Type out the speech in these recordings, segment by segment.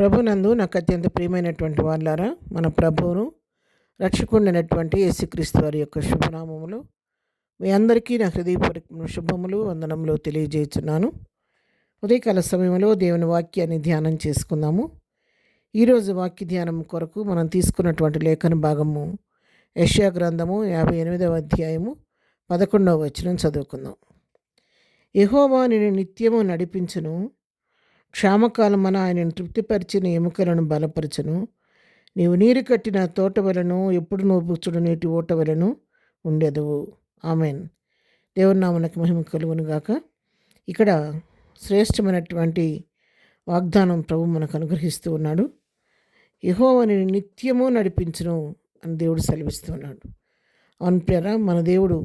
ప్రభునందు నాకు అత్యంత ప్రియమైనటువంటి వాళ్ళారా, మన ప్రభువును రక్షకుండినటువంటి యేసుక్రీస్తు వారి యొక్క శుభనామములు మీ అందరికీ నా హృదయపూర్వక శుభములు వందనములు తెలియజేస్తున్నాను. ఉదయకాల సమయంలో దేవుని వాక్యాన్ని ధ్యానం చేసుకుందాము. ఈరోజు వాక్య ధ్యానం కొరకు మనం తీసుకున్నటువంటి లేఖన భాగము యెషయా గ్రంథము 58వ అధ్యాయము 11వ వచనం చదువుకుందాం. యెహోవా నిన్ను నిత్యము నడిపించును, క్షామకాలమున ఆయనను తృప్తిపరిచిన ఎముకలను బలపరచును. నీవు నీరు కట్టిన తోట వలను ఎప్పుడు నోపుచుడు నీటి ఓట వలను ఉండెదవు. ఆమెన్. దేవుని నామమునకు మహిమ కలుగును గాక. ఇక్కడ శ్రేష్టమైనటువంటి వాగ్దానం ప్రభు మనకు అనుగ్రహిస్తూ ఉన్నాడు. యెహోవా నిన్ను నిత్యము నడిపించును అని దేవుడు సెలవిస్తూ ఉన్నాడు. అవును ప్రియరా, మన దేవుడు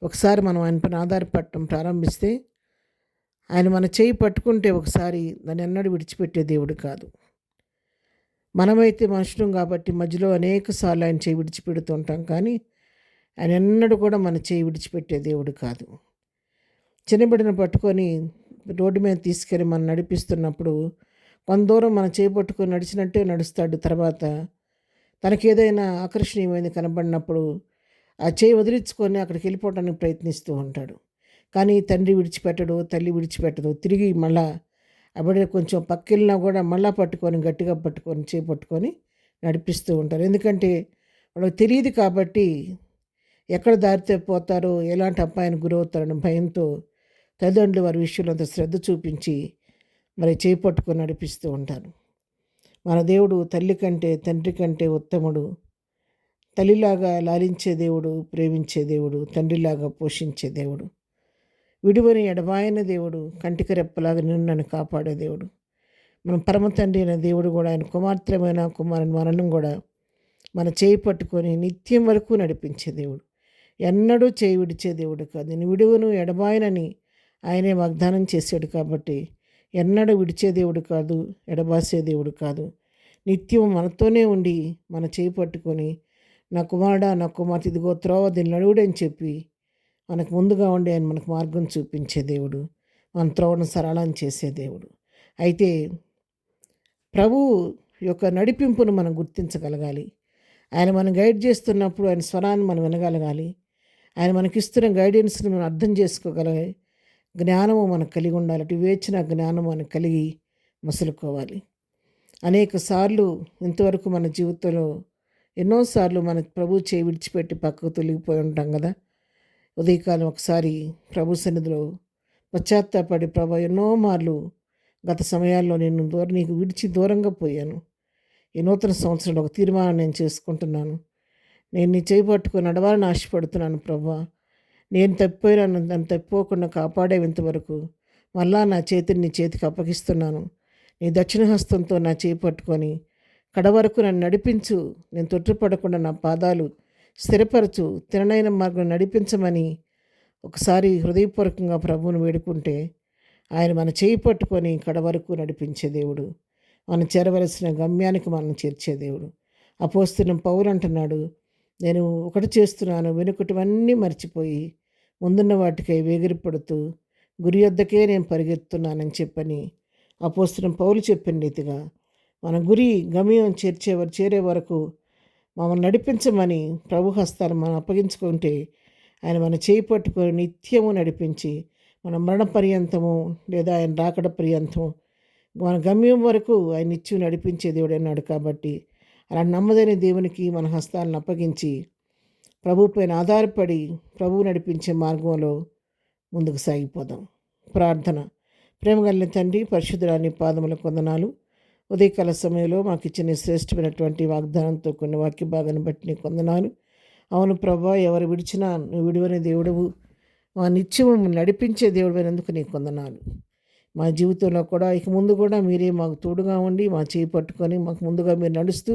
ఒకసారి మనం ఆయన పైన ఆధారపడటం ప్రారంభిస్తే, ఆయన మన చేయి పట్టుకుంటే ఒకసారి దాన్ని ఎన్నడూ విడిచిపెట్టే దేవుడు కాదు. మనమైతే మనుషులం కాబట్టి మధ్యలో అనేక సార్లు ఆయన చేయి విడిచిపెడుతూ ఉంటాం, కానీ ఆయన ఎన్నడూ కూడా మన చేయి విడిచిపెట్టే దేవుడు కాదు. చిన్నబిడ్డను పట్టుకొని రోడ్డు మీద తీసుకెళ్ళి మనం నడిపిస్తున్నప్పుడు కొంత దూరం మన చేయి పట్టుకొని నడిచినట్టే నడుస్తాడు. తర్వాత తనకేదైనా ఆకర్షణీయమైనది కనబడినప్పుడు ఆ చేయి వదిలించుకొని అక్కడికి వెళ్ళిపోవడానికి ప్రయత్నిస్తూ ఉంటాడు. కానీ తండ్రి విడిచిపెట్టడు, తల్లి విడిచిపెట్టదు. తిరిగి మళ్ళా అబడే కొంచెం పక్కెళ్ళినా కూడా మళ్ళా పట్టుకొని గట్టిగా పట్టుకొని చేయి పట్టుకొని నడిపిస్తూ ఉంటారు. ఎందుకంటే వాళ్ళకి తెలియదు కాబట్టి ఎక్కడ దారి తప్పిపోతారో, ఎలాంటి అపాయానికి గురవుతారని భయంతో తల్లిదండ్రులు వారి విషయంలో అంత శ్రద్ధ చూపించి మరి చేయి పట్టుకొని నడిపిస్తూ ఉంటారు. మన దేవుడు తల్లి కంటే తండ్రి కంటే ఉత్తముడు. తల్లిలాగా లాలించే దేవుడు, ప్రేమించే దేవుడు, తండ్రిలాగా పోషించే దేవుడు, విడువని ఎడబాయన దేవుడు, కంటికి రెప్పలాగా నిన్ను నన్ను కాపాడే దేవుడు. మన పరమ తండ్రి అయిన దేవుడు కూడా ఆయన కుమార్తెమైన కుమారుని మరణం కూడా మన చేయి పట్టుకొని నిత్యం వరకు నడిపించే దేవుడు. ఎన్నడూ చేయి విడిచే దేవుడు కాదు. నేను విడువను ఎడబాయనని ఆయనే వాగ్దానం చేశాడు కాబట్టి ఎన్నడూ విడిచే దేవుడు కాదు, ఎడబాసే దేవుడు కాదు. నిత్యం మనతోనే ఉండి మన చేయి పట్టుకొని నా కుమారుడా, నా కుమార్తె, ఇదిగో త్రోవ దీన్ని నడువుడని చెప్పి మనకు ముందుగా ఉండి ఆయన మనకు మార్గం చూపించే దేవుడు, మన త్రోవను సరళం చేసే దేవుడు. అయితే ప్రభు యొక్క నడిపింపును మనం గుర్తించగలగాలి. ఆయన మనం గైడ్ చేస్తున్నప్పుడు ఆయన స్వరాన్ని మనం వినగలగాలి. ఆయన మనకిస్తున్న గైడెన్స్ని మనం అర్థం చేసుకోగలిగే జ్ఞానము మనకు కలిగి ఉండాలి. వివేచన జ్ఞానం మనకు కలిగి మసులుకోవాలి. అనేక సార్లు ఇంతవరకు మన జీవితంలో ఎన్నోసార్లు మన ప్రభు చేయి విడిచిపెట్టి పక్కకు తొలగిపోయి ఉంటాం కదా. ఉదయకాలం ఒకసారి ప్రభు సన్నిధిలో పశ్చాత్తాపడి, ప్రభు ఎన్నో మార్లు గత సమయాల్లో నేను నీకు విడిచి దూరంగా పోయాను. ఈ నూతన సంవత్సరంలో ఒక తీర్మానం నేను చేసుకుంటున్నాను. నేను నీ చేయి పట్టుకొని నడవాలని ఆశపడుతున్నాను ప్రభా. నేను తప్పిపోయినా నన్ను తప్పిపోకుండా కాపాడే ఇంతవరకు మళ్ళా నా చేతిని నీ చేతికి అప్పగిస్తున్నాను. నీ దక్షిణ హస్తంతో నా చేయి పట్టుకొని కడవరకు నన్ను నడిపించు. నేను తొట్టుపడకుండా నా పాదాలు స్థిరపరచు, తిననైన మార్గం నడిపించమని ఒకసారి హృదయపూర్వకంగా ప్రభువును వేడుకుంటే ఆయన మన చేయి పట్టుకొని కడవరకు నడిపించే దేవుడు, మనం చేరవలసిన గమ్యానికి మనం చేర్చే దేవుడు. అపోస్తలుడైన పౌలు అంటున్నాడు, నేను ఒకటి చేస్తున్నాను, వెనుకటివన్నీ మర్చిపోయి ముందున్న వాటికై వేగిరపడుతూ గురి వద్దకే నేను పరిగెత్తున్నానని చెప్పని అపోస్తలుడైన పౌలు చెప్పిన రీతిగా మన గురి గమ్యం చేరే వరకు మమ్మల్ని నడిపించమని ప్రభు హస్తాలు మనం అప్పగించుకుంటే ఆయన మన చేయి పట్టుకొని నిత్యము నడిపించి మన మరణ పర్యంతము లేదా ఆయన రాకడ పర్యంతము మన గమ్యం వరకు ఆయన నిత్యం నడిపించే దేవుడు అన్నాడు. కాబట్టి అలా నమ్మదైన దేవునికి మన హస్తాలను అప్పగించి ప్రభు పైన ఆధారపడి ప్రభువు నడిపించే మార్గంలో ముందుకు సాగిపోదాం. ప్రార్థన. ప్రేమగలిగిన తండ్రి, పరిశుద్ధురాని పాదములకు వందనాలు. ఉదయకాల సమయంలో మాకు ఇచ్చిన శ్రేష్టమైనటువంటి వాగ్దానంతో కొన్ని వాక్య భాగాన్ని బట్టి నీకు వందనాలు. అవును ప్రభా, ఎవరు విడిచినా నువ్వు విడివని దేవుడవు, మా నిత్యము నడిపించే దేవుడు అయినందుకు నీకు వందనాలు. మా జీవితంలో కూడా ఇక ముందు కూడా మీరే మాకు తోడుగా ఉండి మా చేయి పట్టుకొని మాకు ముందుగా మీరు నడుస్తూ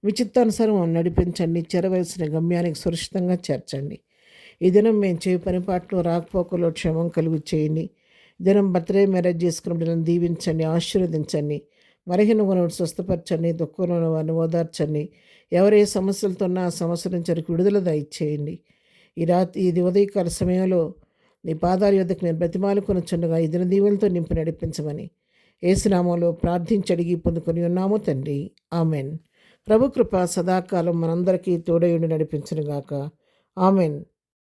మీ చిత్తానుసారం మమ్మల్ని నడిపించండి. చేరవలసిన గమ్యానికి సురక్షితంగా చేర్చండి. ఈ దినం మేము చేయి పని పాటలో రాకపోకలో క్షేమం కలుగు చేయండి. దినం బర్త్డే మ్యారేజ్ చేసుకున్న బిడ్డలను దీవించండి, ఆశీర్వదించండి. బలహీన గుణాలను స్వస్థపరచండి, దుఃఖంలో వారిని ఓదార్చండి. ఎవరు ఏ సమస్యలతో ఉన్న ఆ సమస్యల నుంచి వారికి విడుదల దయచేయండి. ఇది ఉదయకాల సమయంలో నీ పాదాల యొద్దకు నేను బ్రతిమాలుకొనుచుండగా ఈ దిన దీవెనతో నింపి నడిపించమని యేసునామంలో ప్రార్థించి అడిగి పొందుకొని ఉన్నాము తండ్రి. ఆమెన్. ప్రభు కృప సదాకాలం మనందరికీ తోడయుండి నడిపించునుగాక. ఆమెన్.